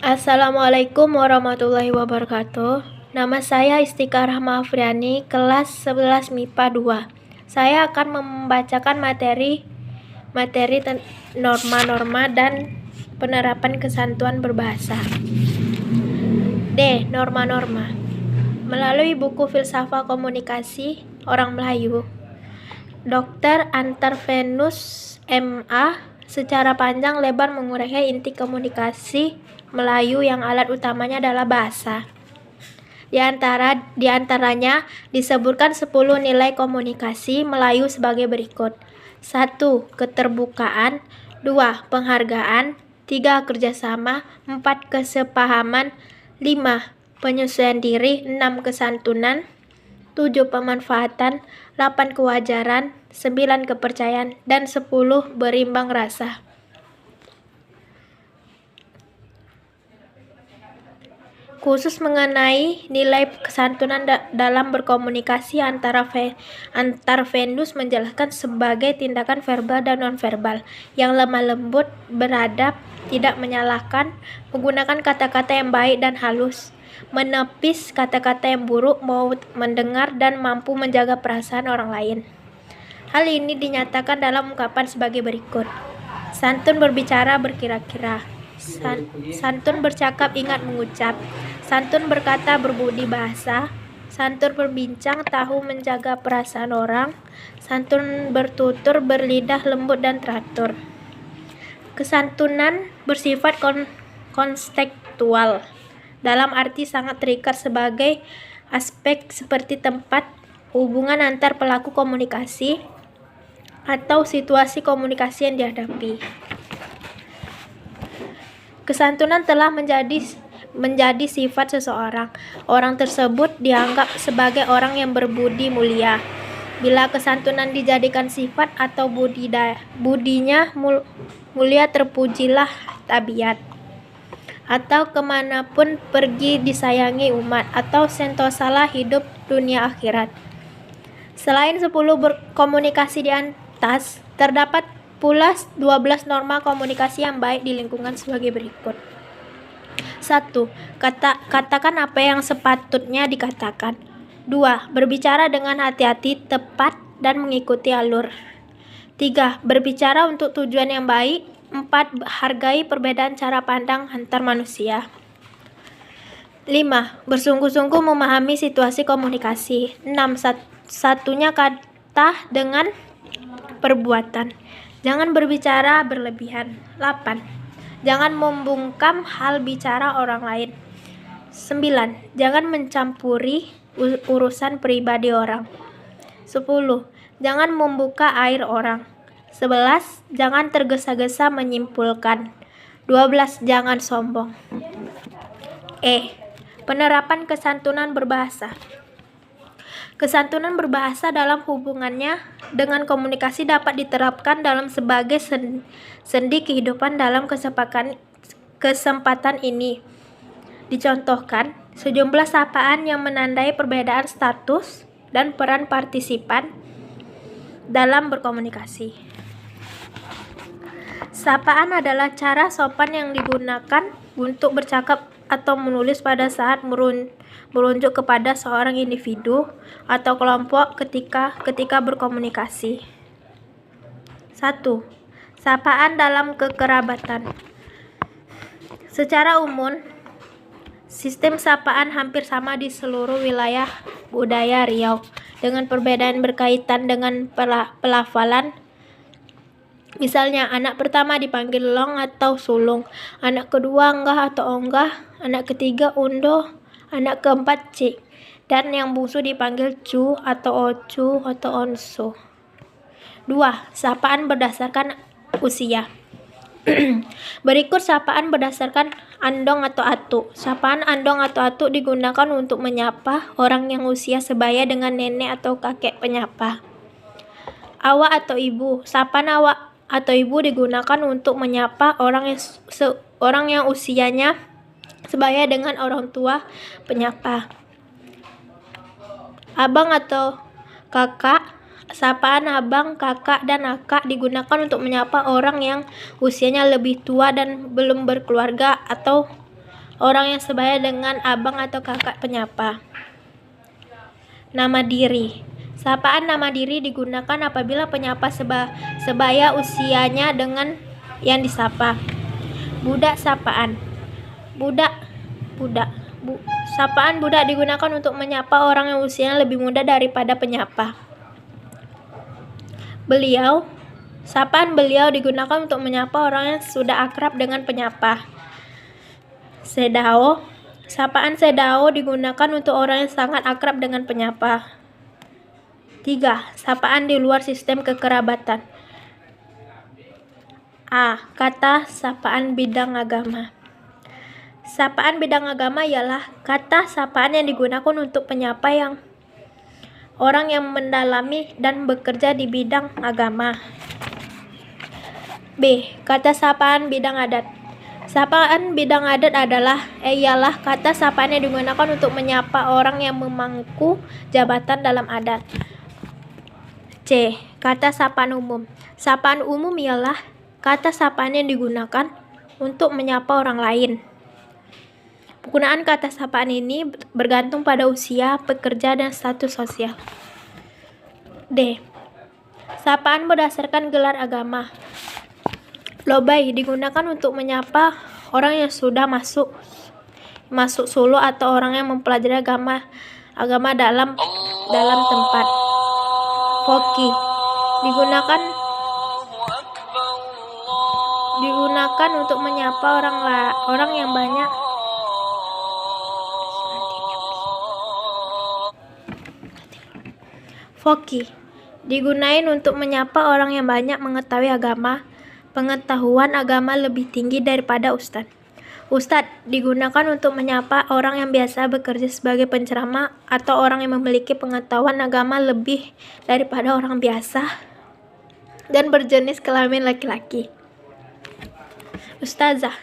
Assalamualaikum warahmatullahi wabarakatuh. Nama saya Istika Rahma Afriani, kelas 11 MIPA 2. Saya akan membacakan materi norma-norma dan penerapan kesantunan berbahasa. D. Norma-norma. Melalui buku Filsafat Komunikasi Orang Melayu, Dr. Antarvenus MA secara panjang lebar menguraikan inti komunikasi Melayu yang alat utamanya adalah bahasa. Di antaranya disebutkan 10 nilai komunikasi Melayu sebagai berikut. 1. Keterbukaan. 2. Penghargaan. 3. Kerjasama. 4. Kesepahaman. 5. Penyesuaian diri. 6. Kesantunan. 7. Pemanfaatan. 8. Kewajaran. 9. Kepercayaan. Dan 10. Berimbang rasa. Khusus mengenai nilai kesantunan dalam berkomunikasi, Antarvenus menjelaskan sebagai tindakan verbal dan nonverbal yang lemah lembut, beradab, tidak menyalahkan, menggunakan kata-kata yang baik dan halus, menepis kata-kata yang buruk, mau mendengar dan mampu menjaga perasaan orang lain. Hal ini dinyatakan dalam ungkapan sebagai berikut. Santun berbicara berkira-kira. Santun bercakap ingat mengucap. Santun berkata berbudi bahasa. Santun berbincang tahu menjaga perasaan orang. Santun bertutur berlidah lembut dan teratur. Kesantunan bersifat kontekstual dalam arti sangat terikat sebagai aspek seperti tempat, hubungan antar pelaku komunikasi, atau situasi komunikasi yang dihadapi. Kesantunan telah menjadi sifat seseorang. Orang tersebut dianggap sebagai orang yang berbudi mulia. Bila kesantunan dijadikan sifat atau budinya mulia, terpujilah tabiat. Atau kemanapun pergi disayangi umat, atau sentosalah hidup dunia akhirat. Selain 10 berkomunikasi di atas, terdapat pula 12 norma komunikasi yang baik di lingkungan sebagai berikut. 1. Katakan apa yang sepatutnya dikatakan. 2. Berbicara dengan hati-hati, tepat, dan mengikuti alur. 3. Berbicara untuk tujuan yang baik. 4. Hargai perbedaan cara pandang antar manusia. 5. Bersungguh-sungguh memahami situasi komunikasi. 6. Satunya kata dengan perbuatan. Jangan berbicara berlebihan. 8. Jangan membungkam hal bicara orang lain. 9. Jangan mencampuri urusan pribadi orang. 10. Jangan membuka air orang. 11. Jangan tergesa-gesa menyimpulkan. 12. Jangan sombong. Penerapan kesantunan berbahasa. Kesantunan berbahasa dalam hubungannya dengan komunikasi dapat diterapkan dalam sebagai sendi kehidupan dalam kesempatan ini. Dicontohkan, sejumlah sapaan yang menandai perbedaan status dan peran partisipan dalam berkomunikasi. Sapaan adalah cara sopan yang digunakan untuk bercakap atau menulis pada saat merujuk kepada seorang individu atau kelompok ketika berkomunikasi. 1. Sapaan dalam kekerabatan. Secara umum, sistem sapaan hampir sama di seluruh wilayah budaya Riau, dengan perbedaan berkaitan dengan pelafalan. Misalnya, anak pertama dipanggil long atau sulung, anak kedua enggah atau onggah, anak ketiga undo, anak keempat cik, dan yang bungsu dipanggil cu atau ocu atau onsu. 2. Sapaan berdasarkan usia. Berikut sapaan berdasarkan andong atau atu. Sapaan andong atau atu digunakan untuk menyapa orang yang usia sebaya dengan nenek atau kakek penyapa. Awak atau ibu. Sapaan awak atau ibu digunakan untuk menyapa orang yang usianya sebaya dengan orang tua penyapa. Abang atau kakak. Sapaan abang, kakak, dan akak digunakan untuk menyapa orang yang usianya lebih tua dan belum berkeluarga atau orang yang sebaya dengan abang atau kakak penyapa. Nama diri. Sapaan nama diri digunakan apabila penyapa sebaya usianya dengan yang disapa. Budak sapaan. Sapaan budak digunakan untuk menyapa orang yang usianya lebih muda daripada penyapa. Beliau. Sapaan beliau digunakan untuk menyapa orang yang sudah akrab dengan penyapa. Sedao. Sapaan sedao digunakan untuk orang yang sangat akrab dengan penyapa. 3. Sapaan di luar sistem kekerabatan. A. Kata sapaan bidang agama. Sapaan bidang agama ialah kata sapaan yang digunakan untuk penyapa yang orang yang mendalami dan bekerja di bidang agama. B. Kata sapaan bidang adat. Sapaan bidang adat ialah kata sapaan yang digunakan untuk menyapa orang yang memangku jabatan dalam adat. C. Kata sapaan umum. Sapaan umum ialah kata sapaan yang digunakan untuk menyapa orang lain. Penggunaan kata sapaan ini bergantung pada usia, pekerja, dan status sosial. D. Sapaan berdasarkan gelar agama. Lobai digunakan untuk menyapa orang yang sudah masuk sulu atau orang yang mempelajari agama dalam tempat. Foki digunakan untuk menyapa orang yang banyak digunain untuk menyapa orang yang banyak mengetahui pengetahuan agama lebih tinggi daripada ustadz. Ustadz digunakan untuk menyapa orang yang biasa bekerja sebagai penceramah atau orang yang memiliki pengetahuan agama lebih daripada orang biasa dan berjenis kelamin laki-laki. Ustazah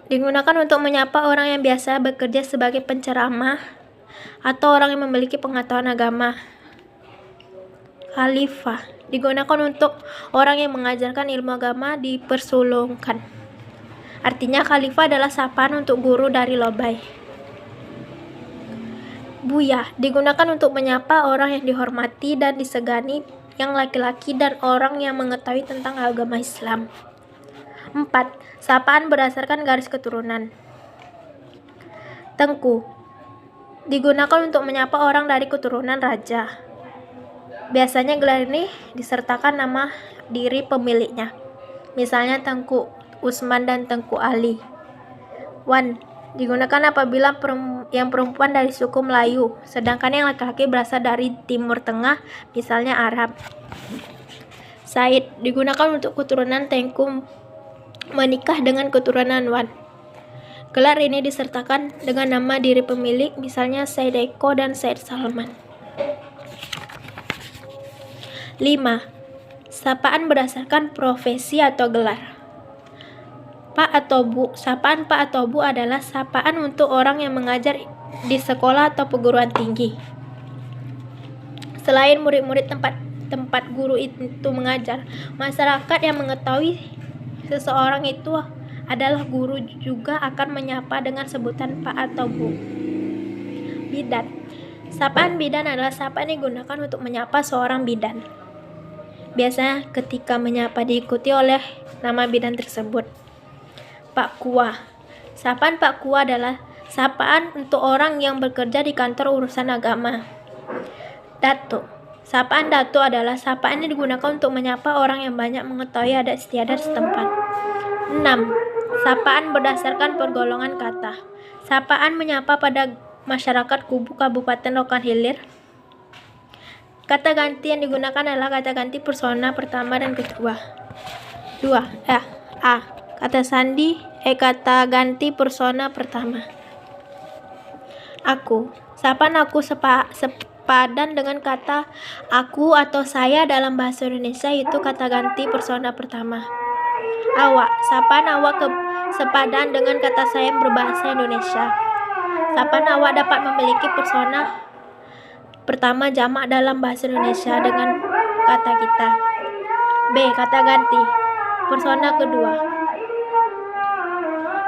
digunakan untuk menyapa orang yang biasa bekerja sebagai penceramah atau orang yang memiliki pengetahuan agama. Khalifah digunakan untuk orang yang mengajarkan ilmu agama dipersulungkan. Artinya khalifah adalah sapaan untuk guru dari lobai. Buya digunakan untuk menyapa orang yang dihormati dan disegani yang laki-laki dan orang yang mengetahui tentang agama Islam. 4. Sapaan berdasarkan garis keturunan. Tengku digunakan untuk menyapa orang dari keturunan raja. Biasanya gelar ini disertakan nama diri pemiliknya. Misalnya Tengku Usman dan Tengku Ali. 1. Digunakan apabila yang perempuan dari suku Melayu, sedangkan yang laki-laki berasal dari Timur Tengah, misalnya Arab. Said digunakan untuk keturunan Tengku menikah dengan keturunan Wan. Gelar ini disertakan dengan nama diri pemilik, misalnya Said Eko dan Said Salman. 5. Sapaan berdasarkan profesi atau gelar. Pak atau Bu. Sapaan Pak atau Bu adalah sapaan untuk orang yang mengajar di sekolah atau perguruan tinggi. Selain murid-murid tempat guru itu mengajar, masyarakat yang mengetahui seseorang itu adalah guru juga akan menyapa dengan sebutan Pak atau Bu. Bidan. Sapaan bidan adalah sapaan yang digunakan untuk menyapa seorang bidan. Biasanya ketika menyapa diikuti oleh nama bidan tersebut. Pak Kua. Sapaan Pak Kua adalah sapaan untuk orang yang bekerja di kantor urusan agama. Dato. Sapaan Dato adalah sapaan yang digunakan untuk menyapa orang yang banyak mengetahui adat istiadat setempat. 6. Sapaan berdasarkan pergolongan kata. Sapaan menyapa pada masyarakat Kubu Kabupaten Rokan Hilir. Kata ganti yang digunakan adalah kata ganti persona pertama dan kedua. 2. A. Kata sandi, kata ganti persona pertama. Aku. Sapaan aku sepadan dengan kata aku atau saya dalam bahasa Indonesia, itu kata ganti persona pertama. Awak. Sapaan awak sepadan dengan kata saya berbahasa Indonesia. Sapaan awak dapat memiliki persona pertama jamak dalam bahasa Indonesia dengan kata kita. B. Kata ganti persona kedua.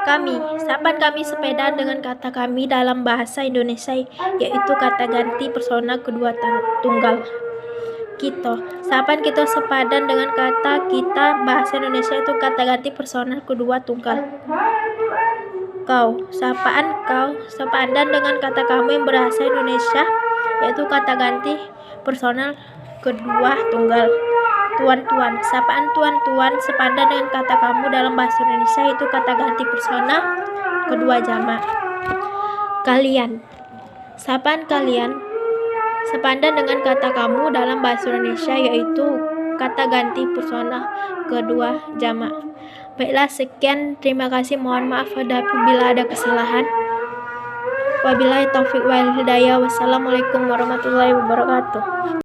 Kami. Sapaan kami sepeda dengan kata kami dalam bahasa Indonesia yaitu kata ganti persona kedua tunggal. Kita. Sapaan kita sepadan dengan kata kita bahasa Indonesia itu kata ganti persona kedua tunggal. Kau. Sapaan kau sepadan dengan kata kamu yang berbahasa Indonesia yaitu kata ganti personal kedua tunggal. Tuan-tuan. Sapaan tuan-tuan sepadan dengan kata kamu dalam bahasa Indonesia yaitu kata ganti persona kedua jamak. Kalian. Sapaan kalian sepadan dengan kata kamu dalam bahasa Indonesia yaitu kata ganti persona kedua jamak. Baiklah, sekian, terima kasih, mohon maaf apabila ada kesalahan. Wabillahi taufiq wal hidayah. Wassalamualaikum warahmatullahi wabarakatuh.